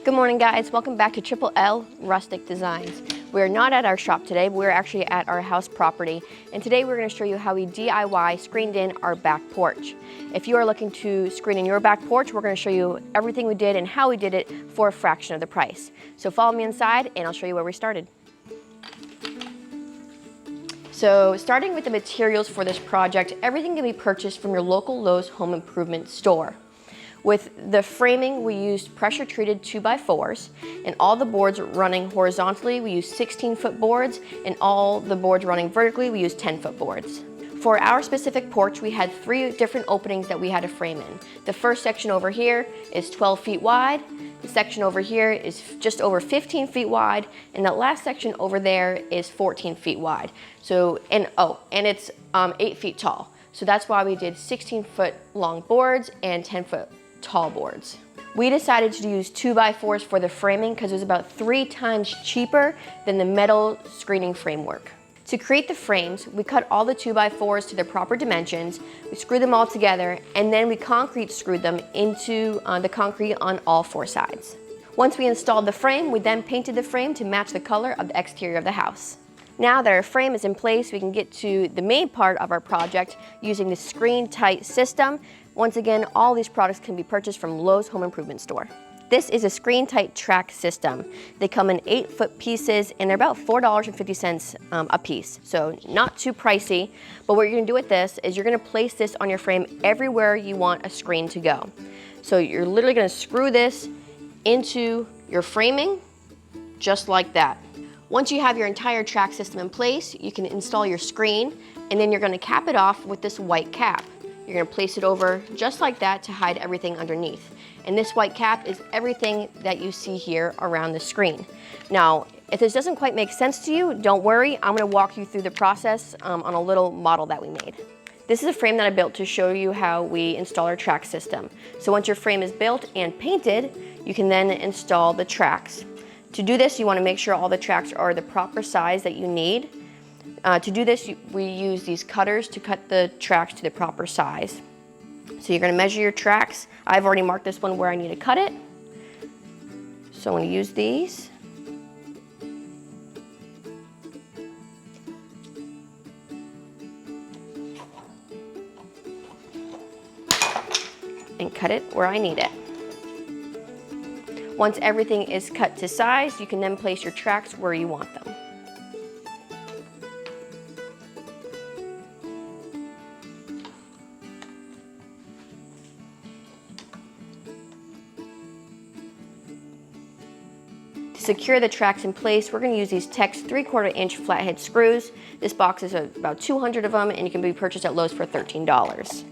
Good morning, guys. Welcome back to Triple L Rustic Designs. We're not at our shop today, but we're actually at our house property. And today we're going to show you how we DIY screened in our back porch. If you are looking to screen in your back porch, we're going to show you everything we did and how we did it for a fraction of the price. So follow me inside and I'll show you where we started. So starting with the materials for this project, everything can be purchased from your local Lowe's home improvement store. With the framing, we used pressure-treated 2x4s, and all the boards running horizontally, we used 16-foot boards, and all the boards running vertically, we used 10-foot boards. For our specific porch, we had 3 different openings that we had to frame in. The first section over here is 12 feet wide, the section over here is just over 15 feet wide, and the last section over there is 14 feet wide. So, and it's 8 feet tall. So that's why we did 16-foot long boards and 10-foot tall boards. We decided to use 2x4s for the framing because it was about 3 times cheaper than the metal screening framework. To create the frames, we cut all the 2x4s to their proper dimensions, we screwed them all together, and then we concrete screwed them into the concrete on all 4 sides. Once we installed the frame, we then painted the frame to match the color of the exterior of the house. Now that our frame is in place, we can get to the main part of our project using the screen tight system. Once again, all these products can be purchased from Lowe's Home Improvement Store. This is a screen tight track system. They come in 8-foot pieces and they're about $4.50 a piece. So not too pricey, but what you're gonna do with this is you're gonna place this on your frame everywhere you want a screen to go. So you're literally gonna screw this into your framing just like that. Once you have your entire track system in place, you can install your screen, and then you're gonna cap it off with this white cap. You're gonna place it over just like that to hide everything underneath. And this white cap is everything that you see here around the screen. Now, if this doesn't quite make sense to you, don't worry. I'm gonna walk you through the process on a little model that we made. This is a frame that I built to show you how we install our track system. So once your frame is built and painted, you can then install the tracks. To do this, you want to make sure all the tracks are the proper size that you need. To do this, we use these cutters to cut the tracks to the proper size. So you're going to measure your tracks. I've already marked this one where I need to cut it. So I'm going to use these. And cut it where I need it. Once everything is cut to size, you can then place your tracks where you want them. To secure the tracks in place, we're going to use these Tex 3/4 inch flathead screws. This box is about 200 of them, and you can be purchased at Lowe's for $13. So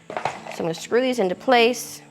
I'm going to screw these into place.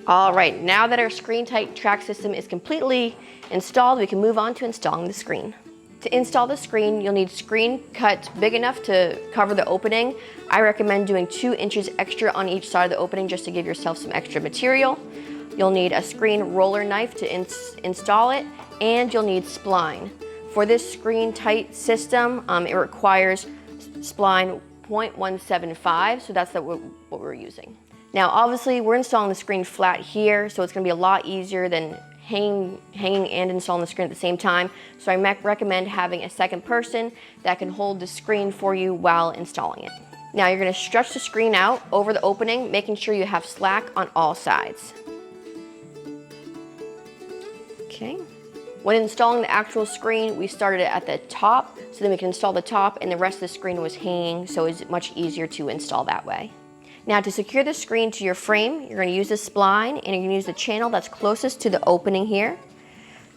All right, now that our screen tight track system is completely installed, we can move on to installing the screen. To install the screen, you'll need screen cuts big enough to cover the opening. I recommend doing 2 inches extra on each side of the opening just to give yourself some extra material. You'll need a screen roller knife to install it, and you'll need spline. For this screen tight system, it requires spline 0.175, so that's what we're using. Now, obviously, we're installing the screen flat here, so it's going to be a lot easier than hanging and installing the screen at the same time. So I recommend having a second person that can hold the screen for you while installing it. Now, you're going to stretch the screen out over the opening, making sure you have slack on all sides. Okay. When installing the actual screen, we started it at the top, so then we can install the top, and the rest of the screen was hanging, so it's much easier to install that way. Now to secure the screen to your frame, you're going to use the spline and you're going to use the channel that's closest to the opening here.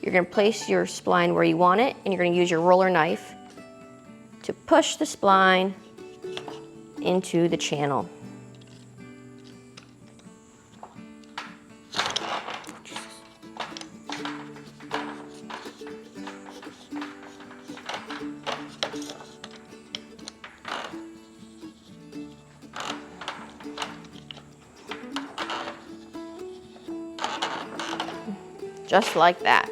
You're going to place your spline where you want it and you're going to use your roller knife to push the spline into the channel. Just like that.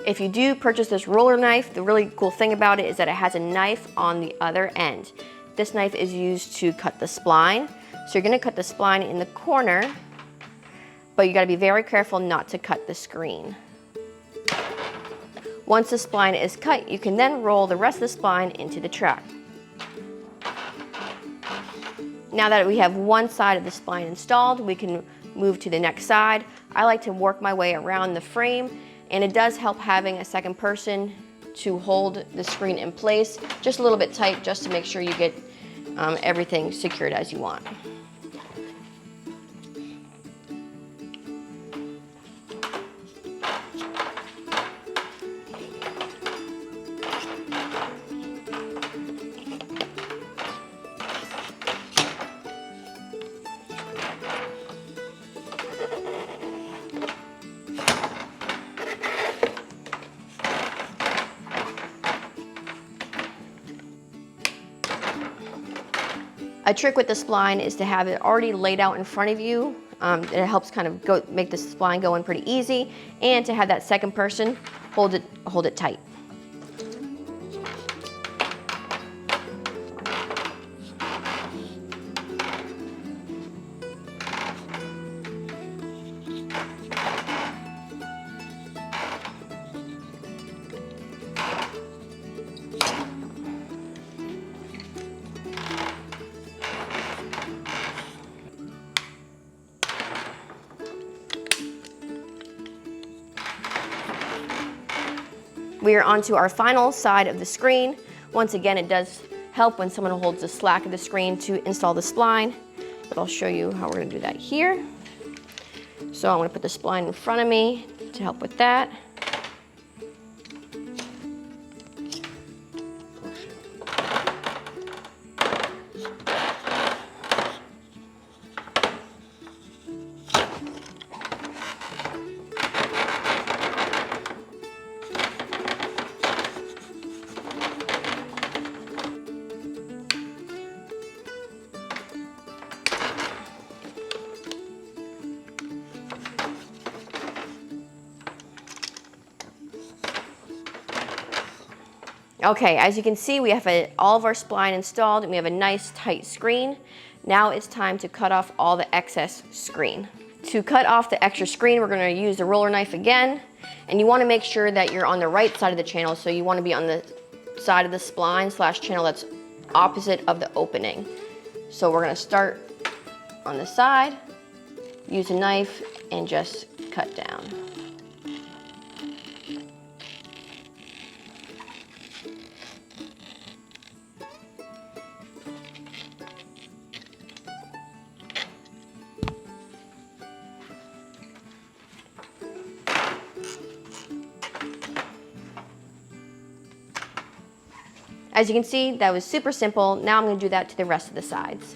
If you do purchase this roller knife, the really cool thing about it is that it has a knife on the other end. This knife is used to cut the spline. So you're gonna cut the spline in the corner, but you gotta be very careful not to cut the screen. Once the spline is cut, you can then roll the rest of the spline into the track. Now that we have one side of the spline installed, we can move to the next side. I like to work my way around the frame, and it does help having a second person to hold the screen in place just a little bit tight, just to make sure you get everything secured as you want. A trick with the spline is to have it already laid out in front of you. It helps kind of make the spline go in pretty easy, and to have that second person hold it tight. We are onto our final side of the screen. Once again, it does help when someone holds the slack of the screen to install the spline, but I'll show you how we're gonna do that here. So I'm gonna put the spline in front of me to help with that. Okay, as you can see, we have all of our spline installed and we have a nice tight screen. Now it's time to cut off all the excess screen. To cut off the extra screen, we're gonna use the roller knife again, and you wanna make sure that you're on the right side of the channel, so you wanna be on the side of the spline / channel that's opposite of the opening. So we're gonna start on the side, use a knife, and just cut down. As you can see, that was super simple. Now I'm going to do that to the rest of the sides.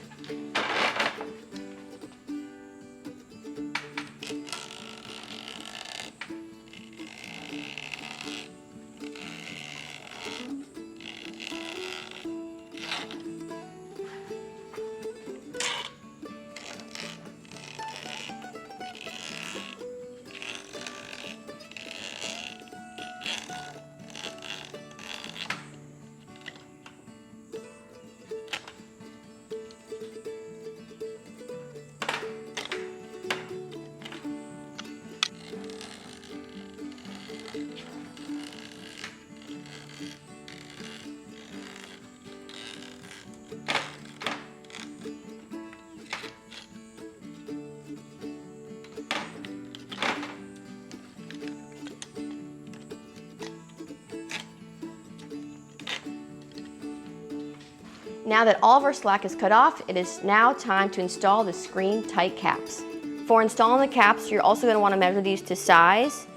Now that all of our slack is cut off, it is now time to install the screen tight caps. For installing the caps, you're also going to want to measure these to size.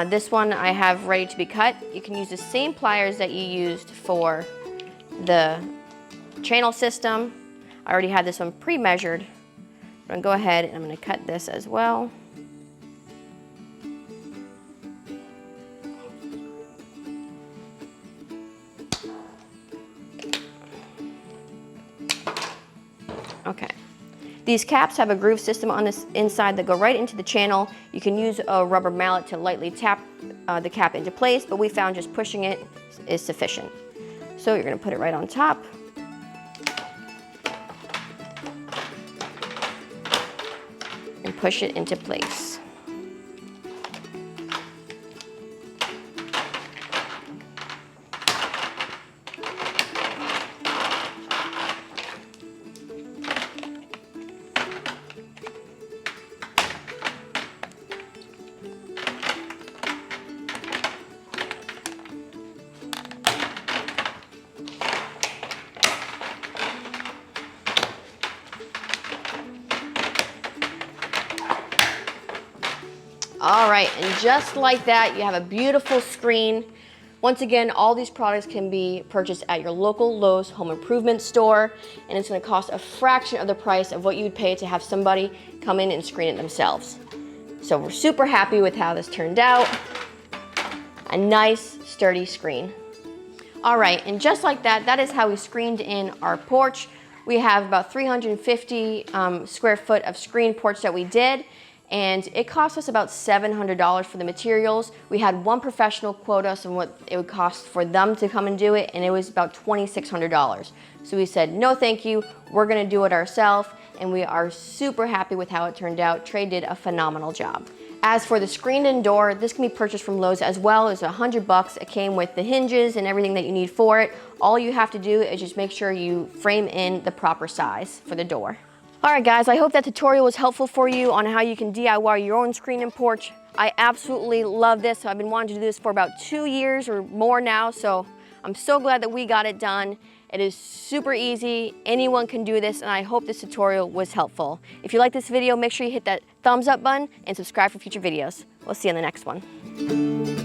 This one I have ready to be cut. You can use the same pliers that you used for the channel system. I already had this one pre-measured. I'm going to go ahead and I'm going to cut this as well. Okay. These caps have a groove system on this inside that go right into the channel. You can use a rubber mallet to lightly tap the cap into place, but we found just pushing it is sufficient. So you're going to put it right on top. And push it into place. All right, and just like that, you have a beautiful screen. Once again, all these products can be purchased at your local Lowe's home improvement store, and it's gonna cost a fraction of the price of what you would pay to have somebody come in and screen it themselves. So we're super happy with how this turned out. A nice, sturdy screen. All right, and just like that, that is how we screened in our porch. We have about 350 square foot of screen porch that we did, and it cost us about $700 for the materials. We had one professional quote us on what it would cost for them to come and do it, and it was about $2,600. So we said, no thank you, we're gonna do it ourselves, and we are super happy with how it turned out. Trey did a phenomenal job. As for the screened-in door, this can be purchased from Lowe's as well. It's $100. It came with the hinges and everything that you need for it. All you have to do is just make sure you frame in the proper size for the door. All right, guys, I hope that tutorial was helpful for you on how you can DIY your own screen-in porch. I absolutely love this. I've been wanting to do this for about 2 years or more now, so I'm so glad that we got it done. It is super easy. Anyone can do this, and I hope this tutorial was helpful. If you like this video, make sure you hit that thumbs up button and subscribe for future videos. We'll see you in the next one.